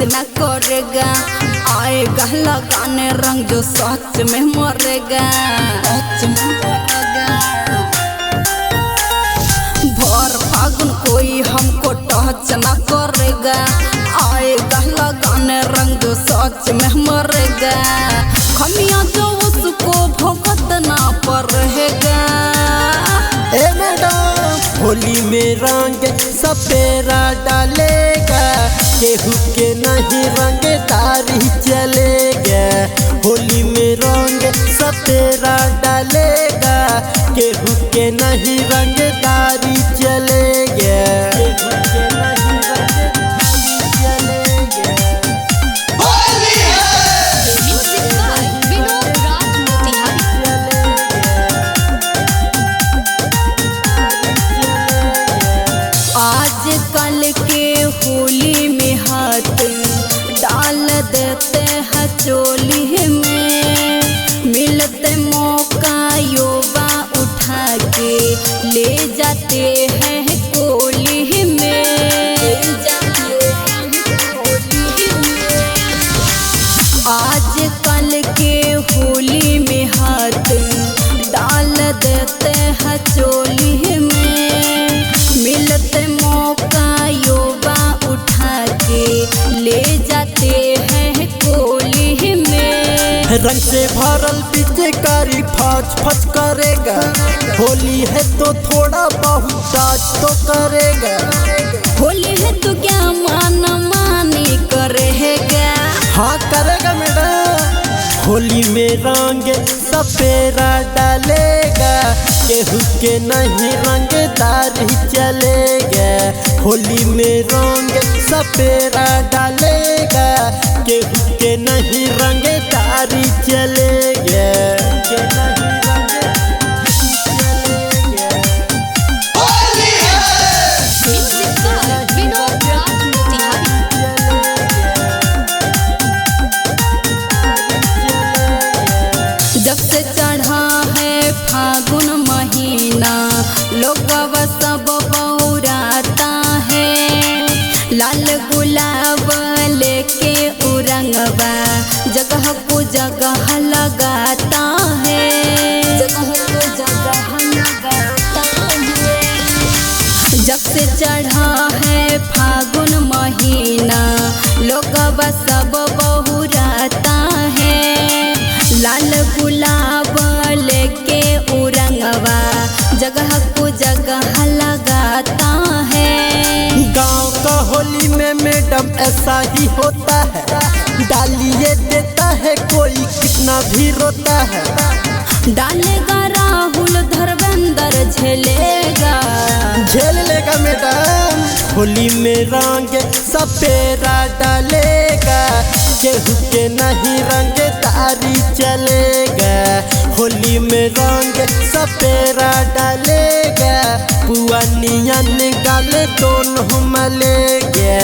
न करेगा, आएगा लगाने रंग जो सच में मरेगा। भर फागुन कोई हमको टच न करेगा, आएगा लगाने रंग जो सच में मरेगा। खमिया जो उसको भुगतना पड़ेगा। ए मैडम होली में रंग सपेरा डालेगा, केहू के नहीं रंगदारी चलेगा। होली में रंग सपेरा डालेगा, केहू के नहीं रंगदारी चलेगा। आजकल के होली में हाथ डाल देते हैं चोली में, मिलते मौका युवा उठा के ले जाते हैं कोली में। आजकल के होली में हाथ डाल देते हैं चोली में, मिलते मौका युवा उठा के ले जाते हैं कोली में। रंग से भरल पिचकारी फच फच करेगा, होली है तो थोड़ा बहुत टाच तो करेगा। होली है तो क्या माना मानी करेगा। हाँ करेगा मैडम। होली में रंग सपेरा डालेगा, केहू के नहीं रंगदारी चलेगा। होली में रंग सपेरा डालेगा, केहू के नहीं रंगदारी चलेगा। जब से चढ़ा है फागुन महीना, लोग सब बौराता है। लाल गुलाब लेके उरंगवा जगह को जगह लगाता है। जब से चढ़ा है फागुन महीना, लोग सब बहुराता है। लाल गुलाब लेके उरंगवा जगह को जगह लगाता है। गांव का होली में मैडम ऐसा ही होता है, डालिए देता है कोई कितना भी रोता है। डालेगा राहुल धर्मेंद्र झेलेगा, झेल लेगा मैडम। होली में रंग सपेरा डालेगा, केहू के नहीं रंगदारी चलेगा। होली में रंग सपेरा डालेगा, पुआ नियन गाल दोनों मलेगा।